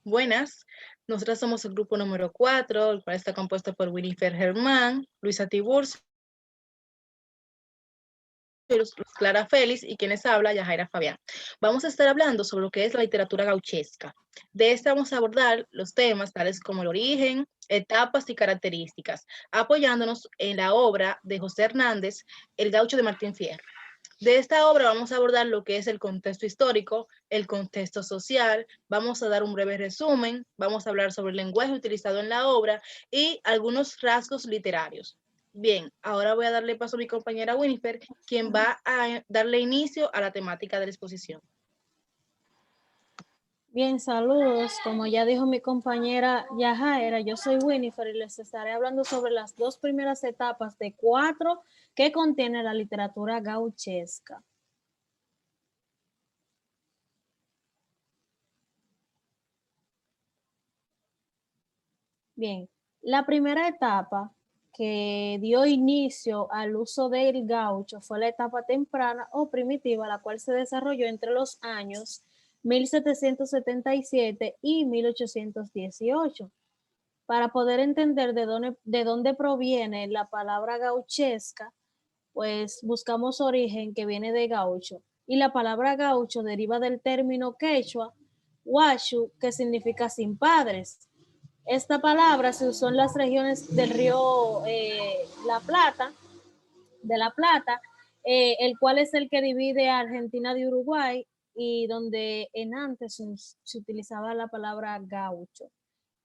Buenas, nosotras somos el grupo número 4, el cual está compuesto por Winifred Germán, Luisa Tiburcio, Clara Félix y quienes habla, Yajaira Fabián. Vamos a estar hablando sobre lo que es la literatura gauchesca. De esta vamos a abordar los temas tales como el origen, etapas y características, apoyándonos en la obra de José Hernández, El Gaucho de Martín Fierro. De esta obra vamos a abordar lo que es el contexto histórico, el contexto social, vamos a dar un breve resumen, vamos a hablar sobre el lenguaje utilizado en la obra y algunos rasgos literarios. Bien, ahora voy a darle paso a mi compañera Winifred, quien va a darle inicio a la temática de la exposición. Bien, saludos. Como ya dijo mi compañera Yajaira, yo soy Winifred y les estaré hablando sobre las dos primeras etapas de 4 que contiene la literatura gauchesca. Bien, la primera etapa que dio inicio al uso del gaucho fue la etapa temprana o primitiva, la cual se desarrolló entre los años 1777 y 1818. Para poder entender de dónde proviene la palabra gauchesca, pues buscamos origen que viene de gaucho. Y la palabra gaucho deriva del término quechua, huachu, que significa sin padres. Esta palabra se usó en las regiones del río La Plata, de La Plata, el cual es el que divide a Argentina de Uruguay y donde en antes se utilizaba la palabra gaucho.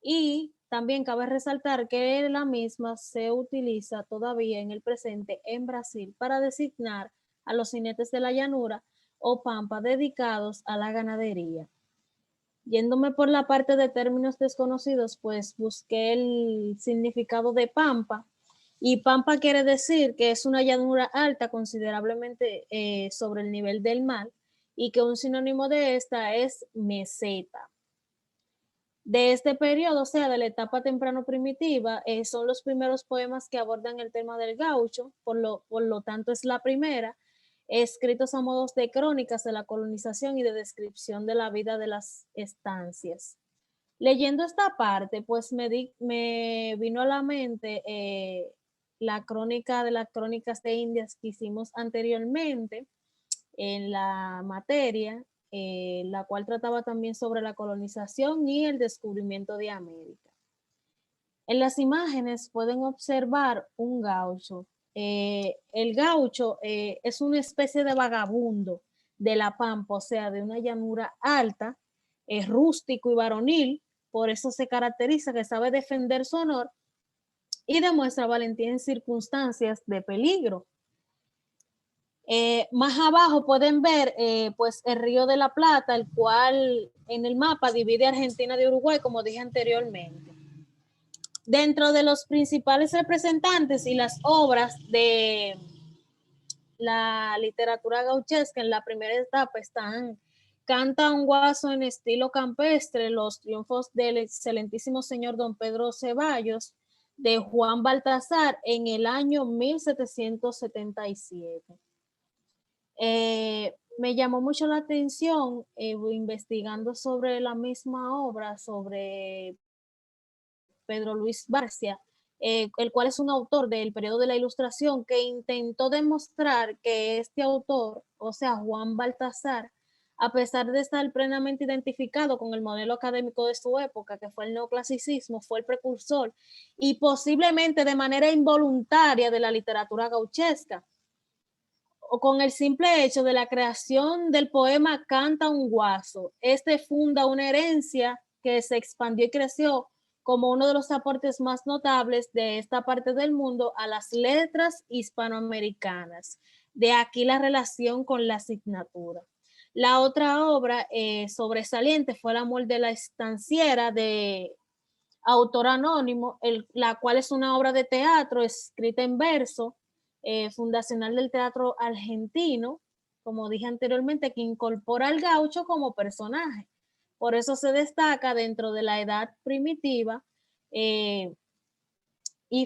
Y también cabe resaltar que la misma se utiliza todavía en el presente en Brasil para designar a los jinetes de la llanura o pampa dedicados a la ganadería. Yéndome por la parte de términos desconocidos, pues busqué el significado de pampa. Y pampa quiere decir que es una llanura alta considerablemente sobre el nivel del mar y que un sinónimo de esta es meseta. De este periodo, o sea, de la etapa temprano primitiva, son los primeros poemas que abordan el tema del gaucho, por lo tanto es la primera, escritos a modos de crónicas de la colonización y de descripción de la vida de las estancias. Leyendo esta parte, pues me vino a la mente la crónica de las crónicas de Indias que hicimos anteriormente en la materia, la cual trataba también sobre la colonización y el descubrimiento de América. En las imágenes pueden observar un gaucho. El gaucho es una especie de vagabundo de la pampa, o sea, de una llanura alta, es rústico y varonil, por eso se caracteriza que sabe defender su honor y demuestra valentía en circunstancias de peligro. Más abajo pueden ver pues el Río de la Plata, el cual en el mapa divide Argentina de Uruguay, como dije anteriormente. Dentro de los principales representantes y las obras de la literatura gauchesca en la primera etapa están Canta un guaso en estilo campestre, los triunfos del excelentísimo señor don Pedro Ceballos, de Juan Baltasar en el año 1777. Me llamó mucho la atención investigando sobre la misma obra, sobre Pedro Luis Barcia, el cual es un autor del periodo de la Ilustración que intentó demostrar que este autor, o sea, Juan Baltasar, a pesar de estar plenamente identificado con el modelo académico de su época, que fue el neoclasicismo, fue el precursor y posiblemente de manera involuntaria de la literatura gauchesca, o con el simple hecho de la creación del poema Canta un guaso. Este funda una herencia que se expandió y creció como uno de los aportes más notables de esta parte del mundo a las letras hispanoamericanas. De aquí la relación con la asignatura. La otra obra sobresaliente fue El amor de la estanciera, de autor anónimo, la cual es una obra de teatro escrita en verso, fundacional del teatro argentino, como dije anteriormente, que incorpora al gaucho como personaje. Por eso se destaca dentro de la edad primitiva y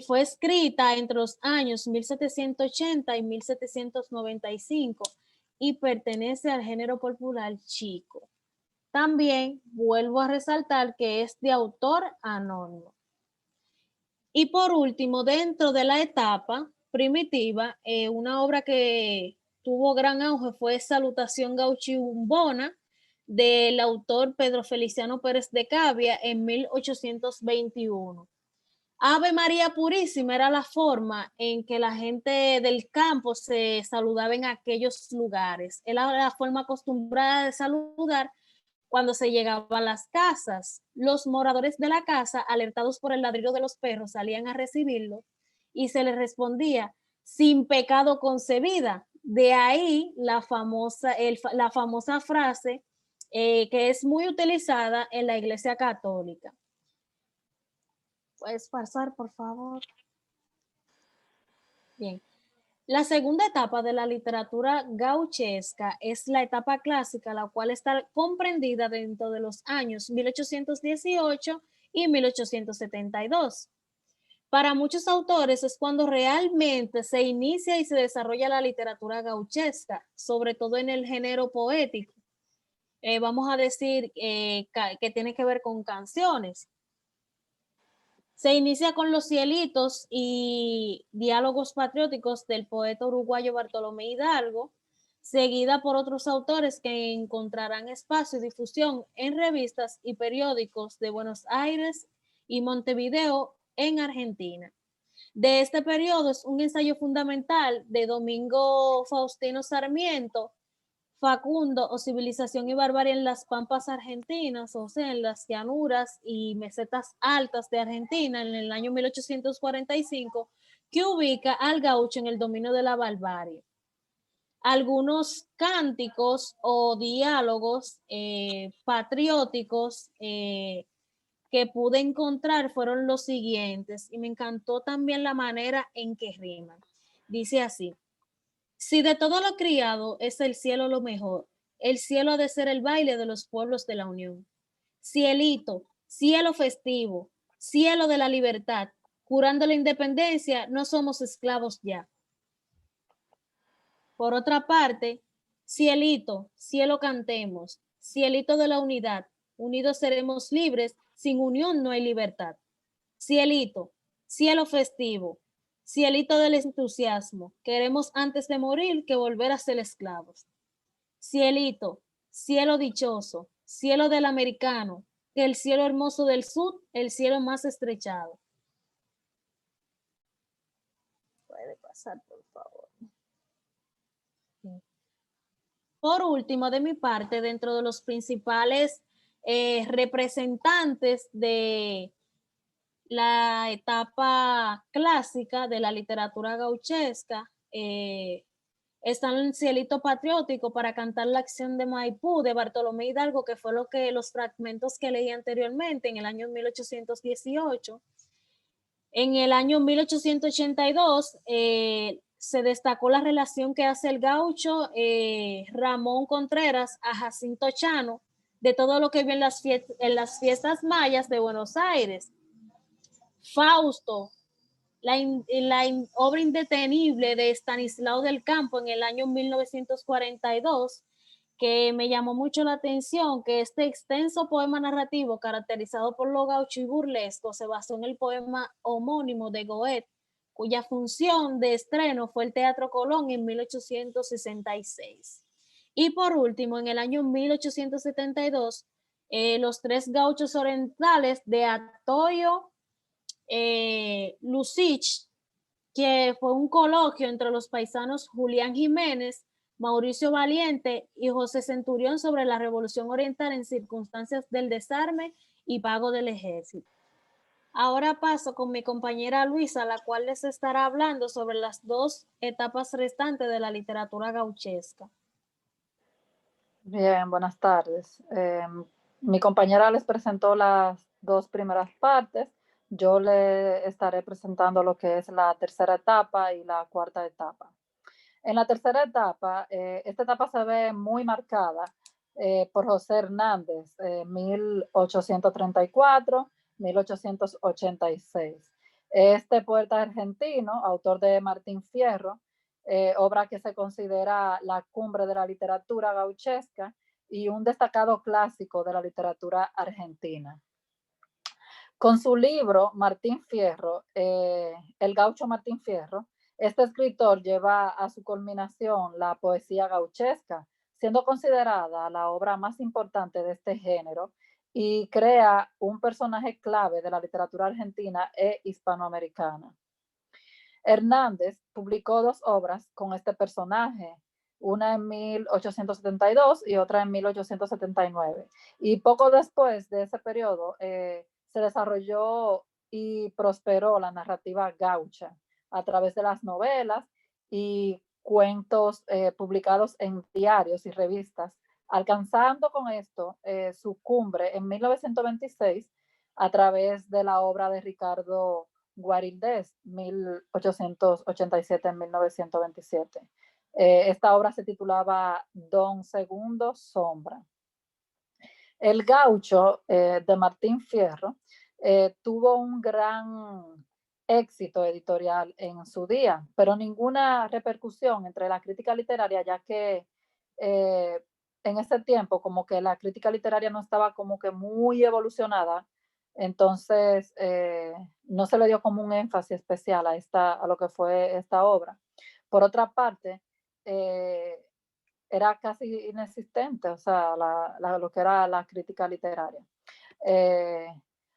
fue escrita entre los años 1780 y 1795 y pertenece al género popular chico. También vuelvo a resaltar que es de autor anónimo. Y por último, dentro de la etapa primitiva, una obra que tuvo gran auge fue Salutación Gauchiumbona, del autor Pedro Feliciano Pérez de Cavia en 1821. Ave María Purísima era la forma en que la gente del campo se saludaba en aquellos lugares. Era la forma acostumbrada de saludar cuando se llegaba a las casas. Los moradores de la casa, alertados por el ladrido de los perros, salían a recibirlo y se les respondía sin pecado concebida. De ahí la famosa frase que es muy utilizada en la Iglesia Católica. ¿Puedes pasar, por favor? Bien. La segunda etapa de la literatura gauchesca es la etapa clásica, la cual está comprendida dentro de los años 1818 y 1872. Para muchos autores es cuando realmente se inicia y se desarrolla la literatura gauchesca, sobre todo en el género poético. Vamos a decir que tiene que ver con canciones. Se inicia con los cielitos y diálogos patrióticos del poeta uruguayo Bartolomé Hidalgo, seguida por otros autores que encontrarán espacio y difusión en revistas y periódicos de Buenos Aires y Montevideo en Argentina. De este periodo es un ensayo fundamental de Domingo Faustino Sarmiento, Facundo o Civilización y Barbarie en las Pampas Argentinas, o sea, en las llanuras y mesetas altas de Argentina en el año 1845, que ubica al gaucho en el dominio de la barbarie. Algunos cánticos o diálogos patrióticos que pude encontrar fueron los siguientes, y me encantó también la manera en que riman. Dice así: si de todo lo criado es el cielo lo mejor, el cielo ha de ser el baile de los pueblos de la Unión. Cielito, cielo festivo, cielo de la libertad, curando la independencia, no somos esclavos ya. Por otra parte, cielito, cielo cantemos, cielito de la unidad, unidos seremos libres, sin unión no hay libertad. Cielito, cielo festivo, cielito del entusiasmo, queremos antes de morir que volver a ser esclavos. Cielito, cielo dichoso, cielo del americano, que el cielo hermoso del sur, el cielo más estrechado. Puede pasar, por favor. Por último, de mi parte, dentro de los principales representantes de la etapa clásica de la literatura gauchesca, están el Cielito Patriótico para cantar la acción de Maipú de Bartolomé Hidalgo, que fue los fragmentos que leí anteriormente en el año 1818. En el año 1882 se destacó la relación que hace el gaucho Ramón Contreras a Jacinto Chano de todo lo que vio en las fiestas mayas de Buenos Aires. Fausto, la obra indetenible de Estanislao del Campo en el año 1942, que me llamó mucho la atención, que este extenso poema narrativo caracterizado por lo gaucho y burlesco se basó en el poema homónimo de Goethe, cuya función de estreno fue el Teatro Colón en 1866. Y por último, en el año 1872, los tres gauchos orientales de Atoyo Lucich, que fue un coloquio entre los paisanos Julián Jiménez, Mauricio Valiente y José Centurión sobre la Revolución Oriental en circunstancias del desarme y pago del ejército. Ahora paso con mi compañera Luisa, la cual les estará hablando sobre las dos etapas restantes de la literatura gauchesca. Bien, buenas tardes. Mi compañera les presentó las dos primeras partes. Yo le estaré presentando lo que es la tercera etapa y la cuarta etapa. En la tercera etapa, esta etapa se ve muy marcada por José Hernández, 1834-1886. Este poeta argentino, autor de Martín Fierro, obra que se considera la cumbre de la literatura gauchesca, y un destacado clásico de la literatura argentina. Con su libro Martín Fierro, El gaucho Martín Fierro, este escritor lleva a su culminación la poesía gauchesca, siendo considerada la obra más importante de este género, y crea un personaje clave de la literatura argentina e hispanoamericana. Hernández publicó 2 obras con este personaje, una en 1872 y otra en 1879. Y poco después de ese periodo se desarrolló y prosperó la narrativa gaucha a través de las novelas y cuentos publicados en diarios y revistas, alcanzando con esto su cumbre en 1926 a través de la obra de Ricardo Guarildés, 1887-1927. Esta obra se titulaba Don Segundo Sombra. El gaucho de Martín Fierro tuvo un gran éxito editorial en su día, pero ninguna repercusión entre la crítica literaria, ya que en ese tiempo como que la crítica literaria no estaba como que muy evolucionada, entonces no se le dio como un énfasis especial a lo que fue esta obra. Por otra parte, era casi inexistente, o sea, lo que era la crítica literaria.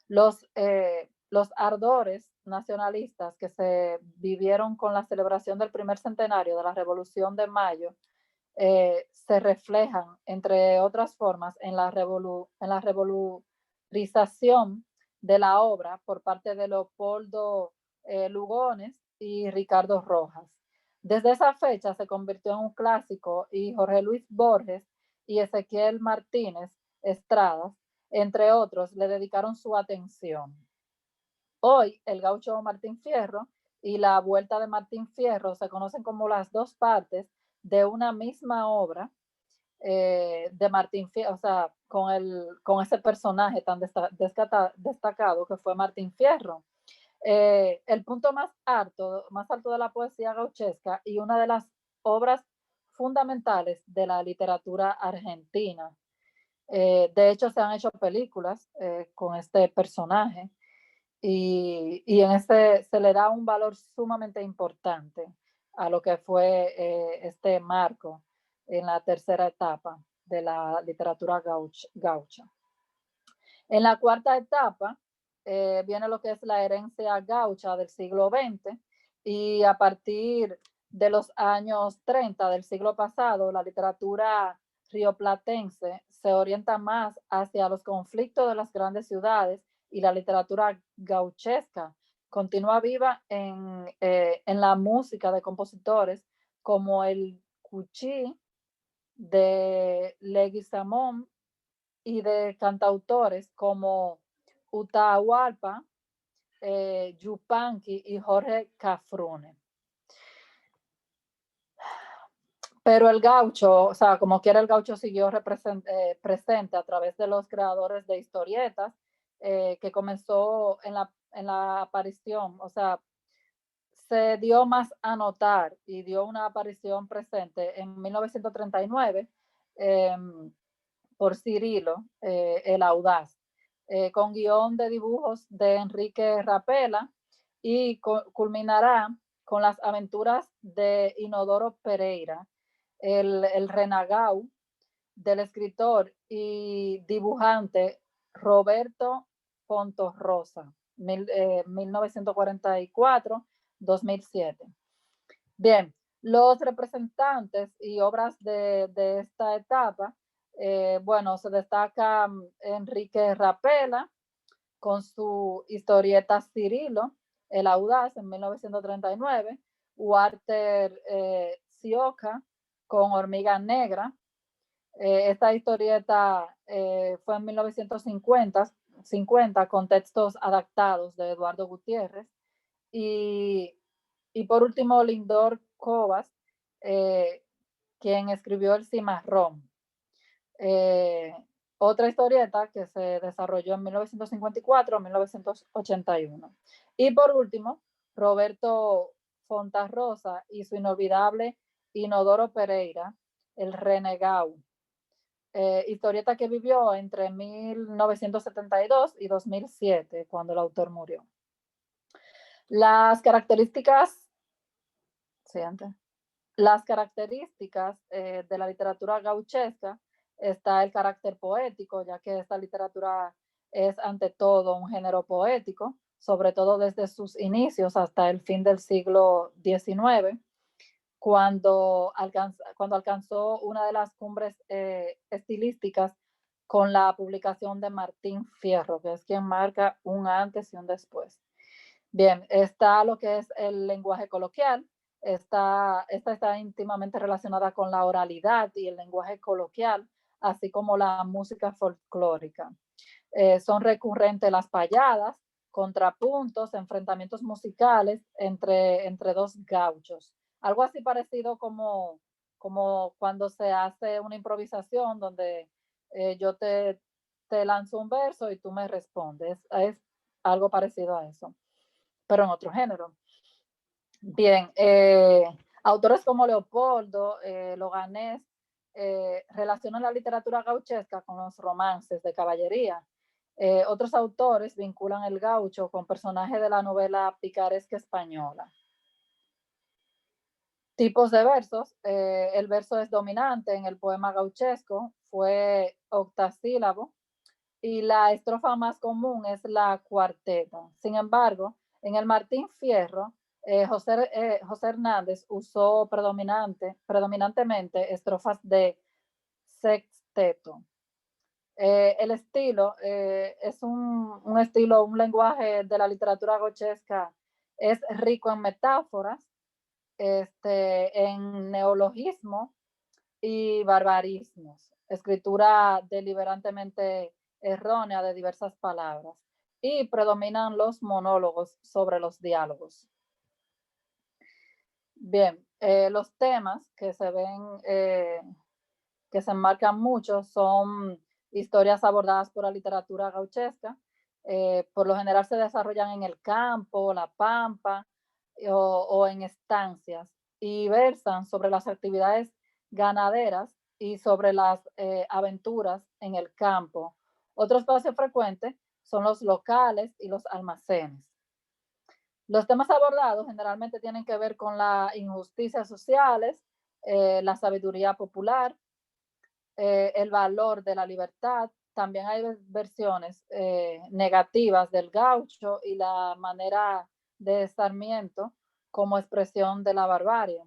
Los ardores nacionalistas que se vivieron con la celebración del primer centenario de la Revolución de Mayo se reflejan, entre otras formas, en la revolurización de la obra por parte de Leopoldo Lugones y Ricardo Rojas. Desde esa fecha se convirtió en un clásico y Jorge Luis Borges y Ezequiel Martínez Estradas, entre otros, le dedicaron su atención. Hoy, el gaucho Martín Fierro y la vuelta de Martín Fierro se conocen como las 2 partes de una misma obra de Martín Fierro, o sea, con ese personaje tan destacado que fue Martín Fierro. El punto más alto de la poesía gauchesca y una de las obras fundamentales de la literatura argentina. De hecho, se han hecho películas con este personaje y en se le da un valor sumamente importante a lo que fue este marco en la tercera etapa de la literatura gaucha. En la cuarta etapa viene lo que es la herencia gaucha del siglo XX y a partir de los años 30 del siglo pasado, la literatura rioplatense se orienta más hacia los conflictos de las grandes ciudades y la literatura gauchesca continúa viva en la música de compositores como el Cuchí de Leguizamón y de cantautores como Utahualpa, Yupanqui y Jorge Cafrune. Pero el gaucho, o sea, como quiera el gaucho siguió presente a través de los creadores de historietas, que comenzó en la aparición, o sea, se dio más a notar y dio una aparición presente en 1939 por Cirilo, el Audaz, con guión de dibujos de Enrique Rapela y culminará con las aventuras de Inodoro Pereira, el renagau del escritor y dibujante Roberto Fontorrosa, 1944-2007. Bien, los representantes y obras de esta etapa, bueno, se destaca Enrique Rapela con su historieta Cirilo, El Audaz, en 1939, Walter Sioca con Hormiga Negra. Esta historieta fue en 1950 con textos adaptados de Eduardo Gutiérrez. Y por último, Lindor Covas, quien escribió El Cimarrón. Otra historieta que se desarrolló en 1954-1981. Y por último, Roberto Fontarrosa y su inolvidable Inodoro Pereira, El Renegau. historieta que vivió entre 1972 y 2007, cuando el autor murió. Las características, siguiente. Las características de la literatura gauchesca está el carácter poético, ya que esta literatura es ante todo un género poético, sobre todo desde sus inicios hasta el fin del siglo XIX, cuando alcanzó una de las cumbres estilísticas con la publicación de Martín Fierro, que es quien marca un antes y un después. Bien, está lo que es el lenguaje coloquial. Esta está íntimamente relacionada con la oralidad y el lenguaje coloquial, así como la música folclórica. Son recurrentes las payadas, contrapuntos, enfrentamientos musicales entre dos gauchos. Algo así parecido como cuando se hace una improvisación donde yo te lanzo un verso y tú me respondes. Es algo parecido a eso, pero en otro género. Bien, autores como Leopoldo, Loganés, relacionan la literatura gauchesca con los romances de caballería. Otros autores vinculan el gaucho con personajes de la novela picaresca española. Tipos de versos. El verso es dominante en el poema gauchesco, fue octasílabo, y la estrofa más común es la cuarteta. Sin embargo, en el Martín Fierro, José Hernández usó predominantemente estrofas de sexteto. El estilo es un estilo, un lenguaje de la literatura gauchesca, es rico en metáforas, en neologismo y barbarismos, escritura deliberadamente errónea de diversas palabras, y predominan los monólogos sobre los diálogos. Bien, los temas que se ven, que se enmarcan mucho, son historias abordadas por la literatura gauchesca. Por lo general se desarrollan en el campo, la pampa o en estancias, y versan sobre las actividades ganaderas y sobre las aventuras en el campo. Otro espacio frecuente son los locales y los almacenes. Los temas abordados generalmente tienen que ver con las injusticias sociales, la sabiduría popular, el valor de la libertad. También hay versiones negativas del gaucho y la manera de Sarmiento como expresión de la barbarie.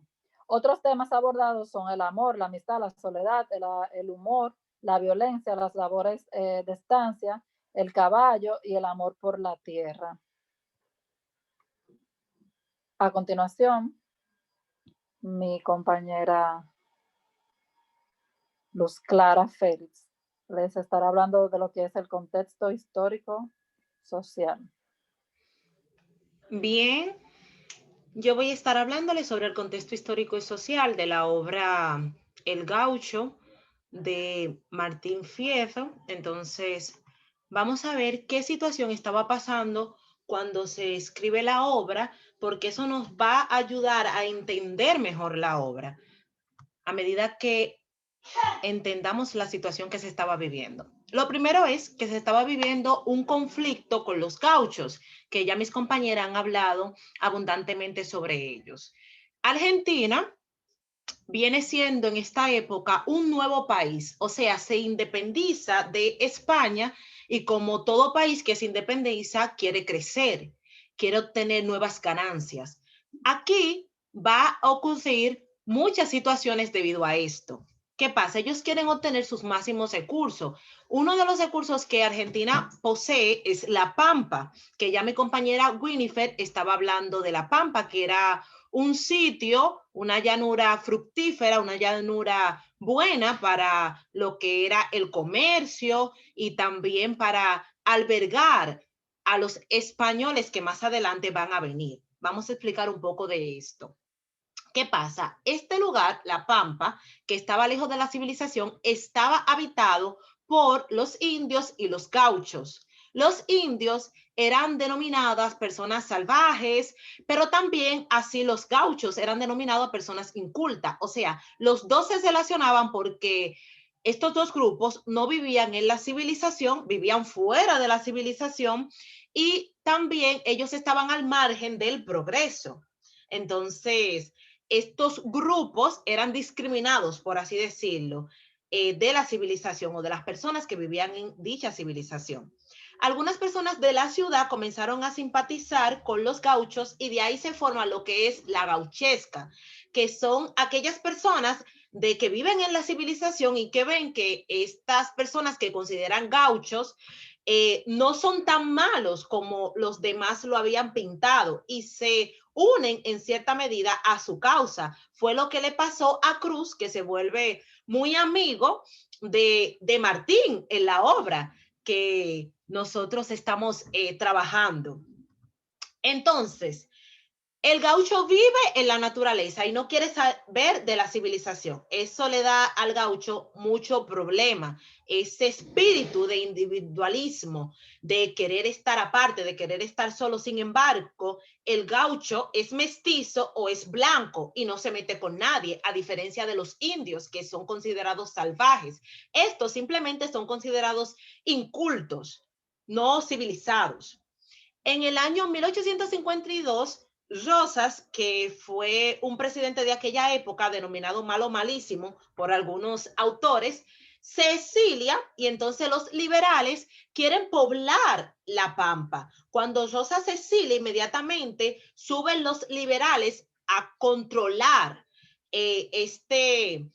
Otros temas abordados son el amor, la amistad, la soledad, el humor, la violencia, las labores de estancia, el caballo y el amor por la tierra. A continuación, mi compañera Luz Clara Félix les estará hablando de lo que es el contexto histórico social. Bien, yo voy a estar hablándoles sobre el contexto histórico y social de la obra El Gaucho de Martín Fierro. Entonces, vamos a ver qué situación estaba pasando cuando se escribe la obra, porque eso nos va a ayudar a entender mejor la obra a medida que entendamos la situación que se estaba viviendo. Lo primero es que se estaba viviendo un conflicto con los gauchos, que ya mis compañeras han hablado abundantemente sobre ellos. Argentina viene siendo en esta época un nuevo país, o sea, se independiza de España, y como todo país que se independiza, quiere crecer, quiere obtener nuevas ganancias. Aquí va a ocurrir muchas situaciones debido a esto. ¿Qué pasa? Ellos quieren obtener sus máximos recursos. Uno de los recursos que Argentina posee es la pampa, que ya mi compañera Winifred estaba hablando de la pampa, que era un sitio, una llanura fructífera, una llanura buena para lo que era el comercio y también para albergar a los españoles que más adelante van a venir. Vamos a explicar un poco de esto. ¿Qué pasa? Este lugar, La Pampa, que estaba lejos de la civilización, estaba habitado por los indios y los gauchos. Los indios eran denominadas personas salvajes, pero también así los gauchos eran denominados personas incultas. O sea, los dos se relacionaban porque estos dos grupos no vivían en la civilización, vivían fuera de la civilización y también ellos estaban al margen del progreso. Entonces, estos grupos eran discriminados, por así decirlo, de la civilización o de las personas que vivían en dicha civilización. Algunas personas de la ciudad comenzaron a simpatizar con los gauchos y de ahí se forma lo que es la gauchesca, que son aquellas personas de que viven en la civilización y que ven que estas personas que consideran gauchos no son tan malos como los demás lo habían pintado y se unen en cierta medida a su causa. Fue lo que le pasó a Cruz, que se vuelve muy amigo de Martín en la obra que nosotros estamos trabajando. Entonces, el gaucho vive en la naturaleza y no quiere saber de la civilización. Eso le da al gaucho mucho problema. Ese espíritu de individualismo, de querer estar aparte, de querer estar solo. Sin embargo, el gaucho es mestizo o es blanco y no se mete con nadie, a diferencia de los indios, que son considerados salvajes. Estos simplemente son considerados incultos, no civilizados. En el año 1852, Rosas, que fue un presidente de aquella época denominado malo malísimo por algunos autores, se exilia y entonces los liberales quieren poblar la Pampa. Cuando Rosas se exilia, inmediatamente suben los liberales a controlar este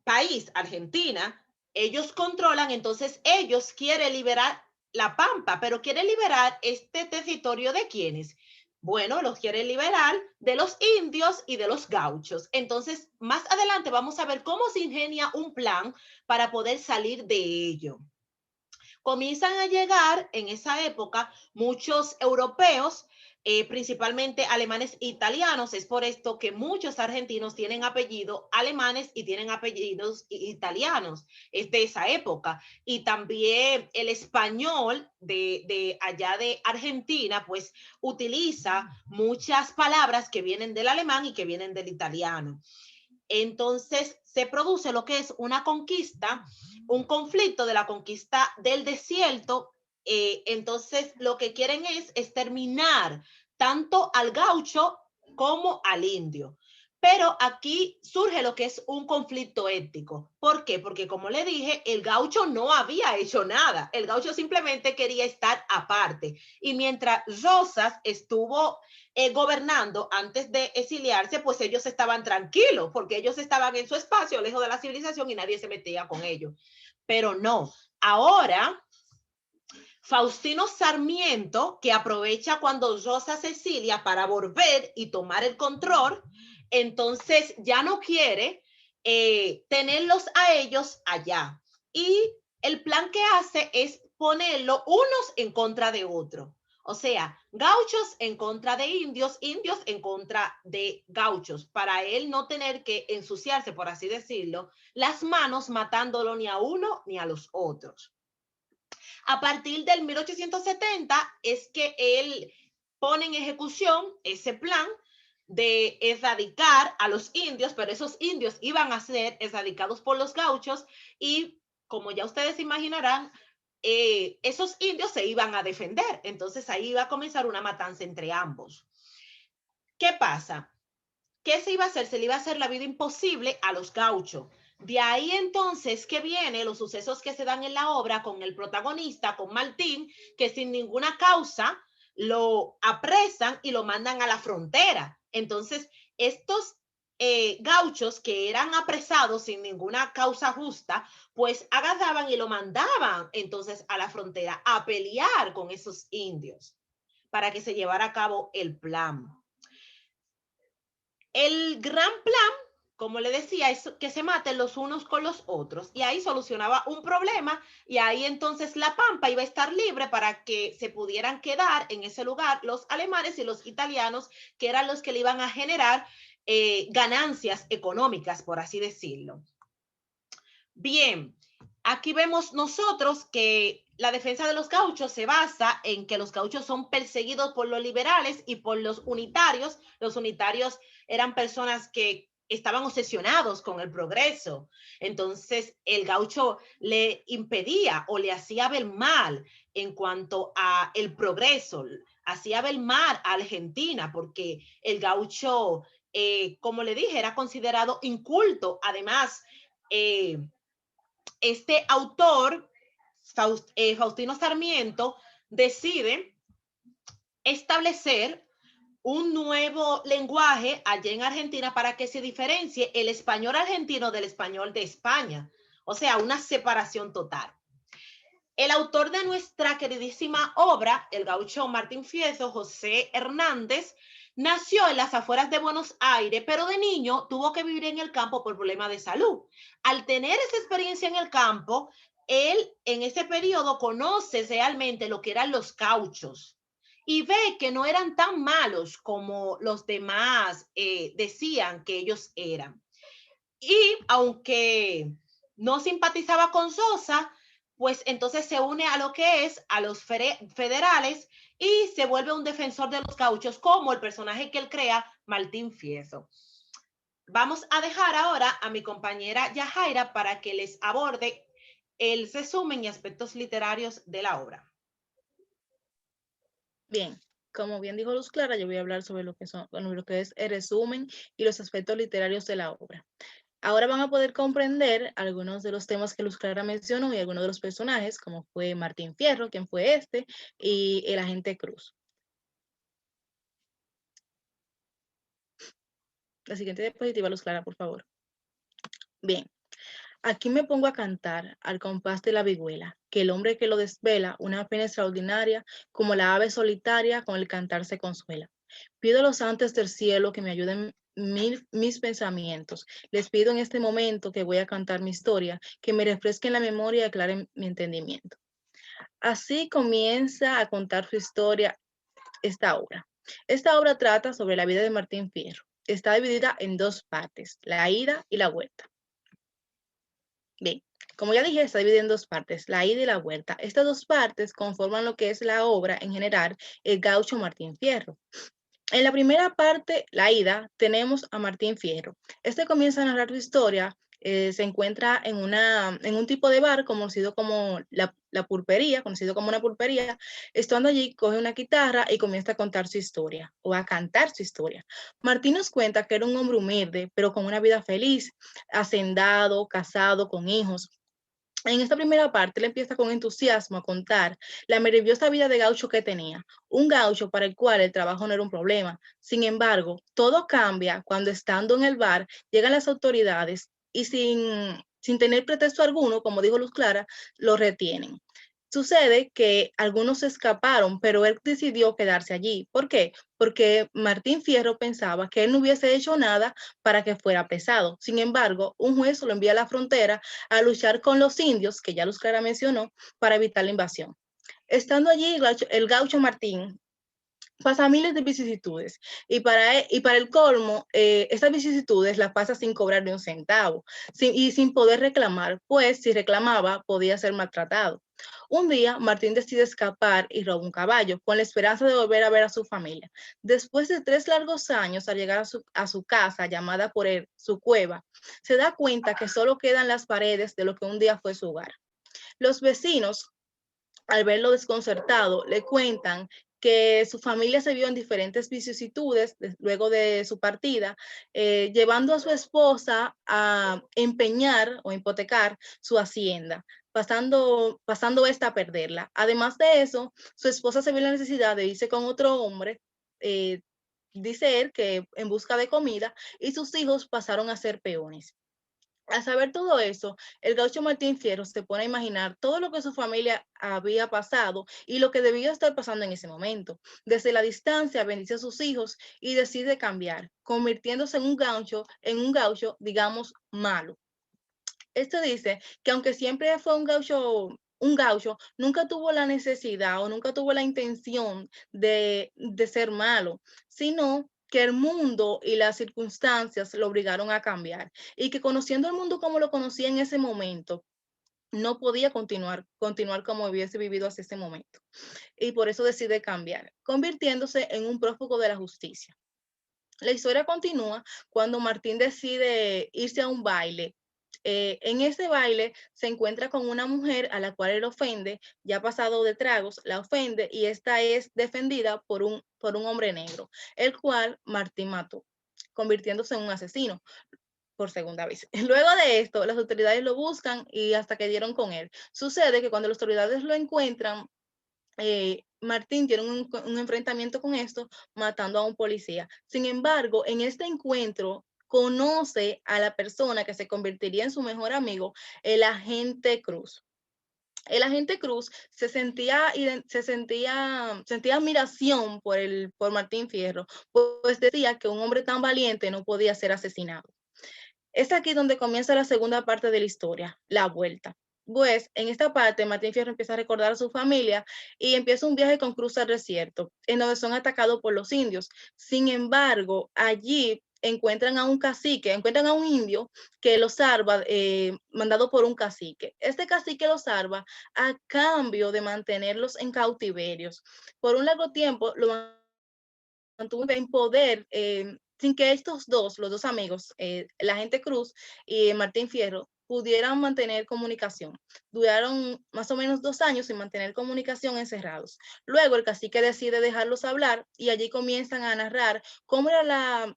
país, Argentina. Ellos controlan, entonces ellos quieren liberar la Pampa, pero quieren liberar este territorio ¿de quiénes? Bueno, los quieren liberar de los indios y de los gauchos. Entonces, más adelante vamos a ver cómo se ingenia un plan para poder salir de ello. Comienzan a llegar en esa época muchos europeos, principalmente alemanes e italianos. Es por esto que muchos argentinos tienen apellidos alemanes y tienen apellidos italianos. Es de esa época. Y también el español de allá de Argentina, pues utiliza muchas palabras que vienen del alemán y que vienen del italiano. Entonces se produce lo que es una conquista, un conflicto de la conquista del desierto. Entonces lo que quieren es exterminar tanto al gaucho como al indio. Pero aquí surge lo que es un conflicto étnico. ¿Por qué? Porque como le dije, el gaucho no había hecho nada. El gaucho simplemente quería estar aparte. Y mientras Rosas estuvo gobernando antes de exiliarse, pues ellos estaban tranquilos porque ellos estaban en su espacio, lejos de la civilización y nadie se metía con ellos. Pero no, ahora Faustino Sarmiento, que aprovecha cuando Rosas se exilia para volver y tomar el control, entonces ya no quiere tenerlos a ellos allá. Y el plan que hace es ponerlo unos en contra de otros. O sea, gauchos en contra de indios, indios en contra de gauchos, para él no tener que ensuciarse, por así decirlo, las manos matándolo ni a uno ni a los otros. A partir del 1870 es que él pone en ejecución ese plan de erradicar a los indios, pero esos indios iban a ser erradicados por los gauchos y, como ya ustedes imaginarán, esos indios se iban a defender. Entonces ahí iba a comenzar una matanza entre ambos. ¿Qué pasa? ¿Qué se iba a hacer? Se le iba a hacer la vida imposible a los gauchos. De ahí entonces que vienen los sucesos que se dan en la obra con el protagonista, con Martín, que sin ninguna causa lo apresan y lo mandan a la frontera. Entonces, estos gauchos que eran apresados sin ninguna causa justa, pues agarraban y lo mandaban entonces a la frontera a pelear con esos indios para que se llevara a cabo el plan. El gran plan, como le decía, es que se maten los unos con los otros y ahí solucionaba un problema y ahí entonces la Pampa iba a estar libre para que se pudieran quedar en ese lugar los alemanes y los italianos, que eran los que le iban a generar ganancias económicas, por así decirlo. Bien, aquí vemos nosotros que la defensa de los gauchos se basa en que los gauchos son perseguidos por los liberales y por los unitarios. Los unitarios eran personas que estaban obsesionados con el progreso. Entonces el gaucho le impedía o le hacía ver mal en cuanto a el progreso, hacía ver mal a Argentina porque el gaucho, como le dije, era considerado inculto. Además, este autor, Faustino Sarmiento, decide establecer un nuevo lenguaje allá en Argentina para que se diferencie el español argentino del español de España. O sea, una separación total. El autor de nuestra queridísima obra, el gaucho Martín Fierro, José Hernández, nació en las afueras de Buenos Aires, pero de niño tuvo que vivir en el campo por problemas de salud. Al tener esa experiencia en el campo, él en ese periodo conoce realmente lo que eran los gauchos y ve que no eran tan malos como los demás decían que ellos eran. Y aunque no simpatizaba con Sosa, pues entonces se une a lo que es a los federales y se vuelve un defensor de los gauchos como el personaje que él crea, Martín Fierro. Vamos a dejar ahora a mi compañera Yajaira para que les aborde el resumen y aspectos literarios de la obra. Bien, como bien dijo Luz Clara, yo voy a hablar sobre lo que es el resumen y los aspectos literarios de la obra. Ahora van a poder comprender algunos de los temas que Luz Clara mencionó y algunos de los personajes, como fue Martín Fierro, quien fue este, y el agente Cruz. La siguiente diapositiva, Luz Clara, por favor. Bien, aquí me pongo a cantar al compás de la vihuela, que el hombre que lo desvela, una pena extraordinaria, como la ave solitaria con el cantar se consuela. Pido a los santos del cielo que me ayuden mis pensamientos. Les pido en este momento que voy a cantar mi historia, que me refresquen la memoria y aclaren mi entendimiento. Así comienza a contar su historia esta obra. Esta obra trata sobre la vida de Martín Fierro. Está dividida en dos partes, la ida y la vuelta. Bien, como ya dije, está dividida en dos partes, la ida y la vuelta. Estas dos partes conforman lo que es la obra en general, el gaucho Martín Fierro. En la primera parte, la ida, tenemos a Martín Fierro. Este comienza a narrar su historia. Se encuentra en un tipo de bar conocido como la pulpería, conocido como una pulpería. Estando allí, coge una guitarra y comienza a contar su historia o a cantar su historia. Martín nos cuenta que era un hombre humilde, pero con una vida feliz, hacendado, casado, con hijos. En esta primera parte, él empieza con entusiasmo a contar la maravillosa vida de gaucho que tenía, un gaucho para el cual el trabajo no era un problema. Sin embargo, todo cambia cuando estando en el bar llegan las autoridades y sin tener pretexto alguno, como dijo Luz Clara, lo retienen. Sucede que algunos se escaparon, pero él decidió quedarse allí. ¿Por qué? Porque Martín Fierro pensaba que él no hubiese hecho nada para que fuera apresado. Sin embargo, un juez lo envía a la frontera a luchar con los indios, que ya Luz Clara mencionó, para evitar la invasión. Estando allí, el gaucho Martín pasa miles de vicisitudes y para el colmo, estas vicisitudes las pasa sin cobrar ni un centavo y sin poder reclamar, pues si reclamaba podía ser maltratado. Un día, Martín decide escapar y roba un caballo con la esperanza de volver a ver a su familia. Después de 3 largos años, al llegar a su casa, llamada por él su cueva, se da cuenta que solo quedan las paredes de lo que un día fue su hogar. Los vecinos, al verlo desconcertado, le cuentan que su familia se vio en diferentes vicisitudes luego de su partida, llevando a su esposa a empeñar o hipotecar su hacienda, pasando esta a perderla. Además de eso, su esposa se vio en la necesidad de irse con otro hombre, dice él que en busca de comida, y sus hijos pasaron a ser peones. Al saber todo eso, el gaucho Martín Fierro se pone a imaginar todo lo que su familia había pasado y lo que debía estar pasando en ese momento. Desde la distancia bendice a sus hijos y decide cambiar, convirtiéndose en un gaucho, digamos, malo. Esto dice que aunque siempre fue un gaucho, nunca tuvo la necesidad o nunca tuvo la intención de ser malo, sino que el mundo y las circunstancias lo obligaron a cambiar y que conociendo el mundo como lo conocía en ese momento, no podía continuar como hubiese vivido hasta ese momento. Y por eso decide cambiar, convirtiéndose en un prófugo de la justicia. La historia continúa cuando Martín decide irse a un baile. En ese baile se encuentra con una mujer a la cual él ofende, ya pasado de tragos, la ofende y esta es defendida por un hombre negro, el cual Martín mató, convirtiéndose en un asesino por segunda vez. Luego de esto, las autoridades lo buscan y hasta que dieron con él. Sucede que cuando las autoridades lo encuentran, Martín tiene un enfrentamiento con esto, matando a un policía. Sin embargo, en este encuentro conoce a la persona que se convertiría en su mejor amigo, el agente Cruz. El agente Cruz sentía admiración por Martín Fierro, pues decía que un hombre tan valiente no podía ser asesinado. Es aquí donde comienza la segunda parte de la historia, la vuelta. Pues en esta parte Martín Fierro empieza a recordar a su familia y empieza un viaje con Cruz al desierto, en donde son atacados por los indios. Sin embargo, allí encuentran a un cacique, encuentran a un indio que los salva, mandado por un cacique. Este cacique los salva a cambio de mantenerlos en cautiverios. Por un largo tiempo lo mantuvo en poder, sin que estos dos, los dos amigos, el agente Cruz y Martín Fierro, pudieran mantener comunicación. Duraron más o menos 2 años sin mantener comunicación encerrados. Luego el cacique decide dejarlos hablar y allí comienzan a narrar cómo era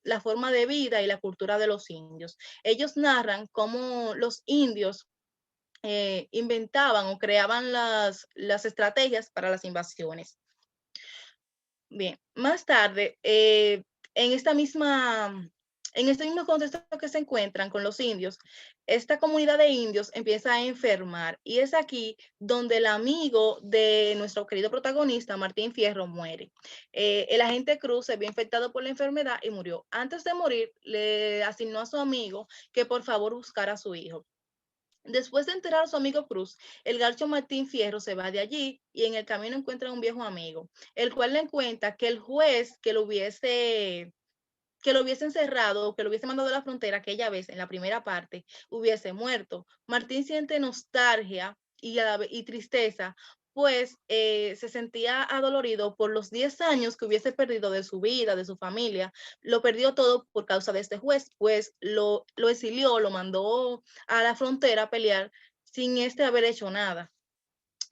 la forma de vida y la cultura de los indios. Ellos narran cómo los indios inventaban o creaban las estrategias para las invasiones. Bien, más tarde, en este mismo contexto que se encuentran con los indios, esta comunidad de indios empieza a enfermar y es aquí donde el amigo de nuestro querido protagonista, Martín Fierro, muere. El agente Cruz se vio infectado por la enfermedad y murió. Antes de morir, le asignó a su amigo que por favor buscara a su hijo. Después de enterar a su amigo Cruz, el gaucho Martín Fierro se va de allí y en el camino encuentra a un viejo amigo, el cual le cuenta que el juez que lo hubiese encerrado o que lo hubiese mandado a la frontera aquella vez en la primera parte, hubiese muerto. Martín siente nostalgia y tristeza, pues se sentía adolorido por los 10 años que hubiese perdido de su vida, de su familia. Lo perdió todo por causa de este juez, pues lo exilió, lo mandó a la frontera a pelear sin haber hecho nada.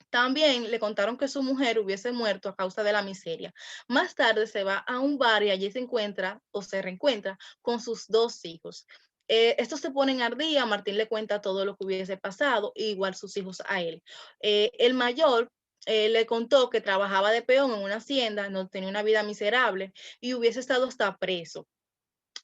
También le contaron que su mujer hubiese muerto a causa de la miseria. Más tarde se va a un bar y allí se encuentra o se reencuentra con sus 2 hijos. Estos se ponen al día, Martín le cuenta todo lo que hubiese pasado, e igual sus hijos a él. El mayor le contó que trabajaba de peón en una hacienda, no tenía una vida miserable y hubiese estado hasta preso.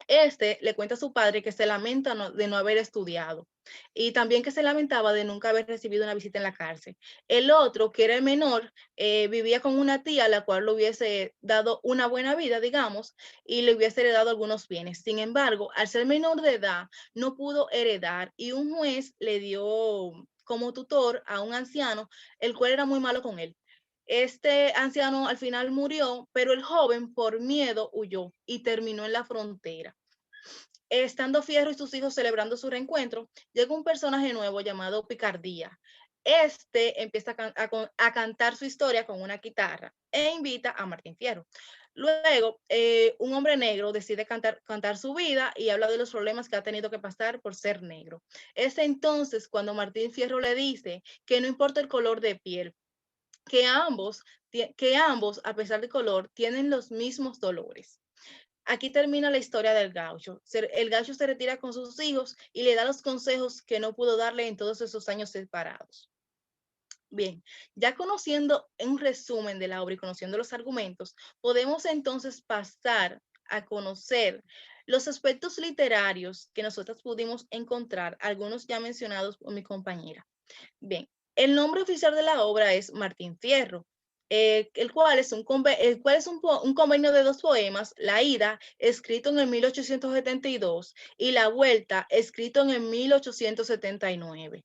Este le cuenta a su padre que se lamenta de no haber estudiado y también que se lamentaba de nunca haber recibido una visita en la cárcel. El otro, que era el menor, vivía con una tía a la cual le hubiese dado una buena vida, digamos, y le hubiese heredado algunos bienes. Sin embargo, al ser menor de edad, no pudo heredar y un juez le dio como tutor a un anciano, el cual era muy malo con él. Este anciano al final murió, pero el joven por miedo huyó y terminó en la frontera. Estando Fierro y sus hijos celebrando su reencuentro, llega un personaje nuevo llamado Picardía. Este empieza a cantar su historia con una guitarra e invita a Martín Fierro. Luego, un hombre negro decide cantar su vida y habla de los problemas que ha tenido que pasar por ser negro. Es entonces cuando Martín Fierro le dice que no importa el color de piel, que ambos, a pesar del color, tienen los mismos dolores. Aquí termina la historia del gaucho. El gaucho se retira con sus hijos y le da los consejos que no pudo darle en todos esos años separados. Bien, ya conociendo un resumen de la obra y conociendo los argumentos, podemos entonces pasar a conocer los aspectos literarios que nosotros pudimos encontrar, algunos ya mencionados por mi compañera. Bien, el nombre oficial de la obra es Martín Fierro, el cual es un convenio de 2 poemas, La ida, escrito en el 1872, y La vuelta, escrito en el 1879.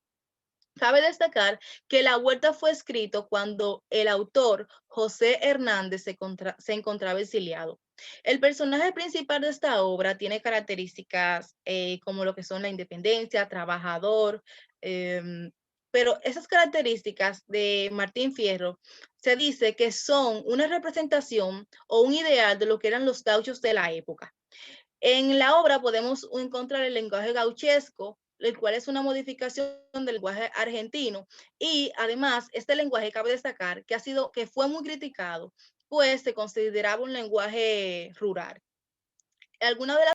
Cabe destacar que La vuelta fue escrito cuando el autor José Hernández se encontraba exiliado. El personaje principal de esta obra tiene características como lo que son la independencia, trabajador, pero esas características de Martín Fierro se dice que son una representación o un ideal de lo que eran los gauchos de la época. En la obra podemos encontrar el lenguaje gauchesco, el cual es una modificación del lenguaje argentino, y además este lenguaje cabe destacar que fue muy criticado, pues se consideraba un lenguaje rural. Algunas de las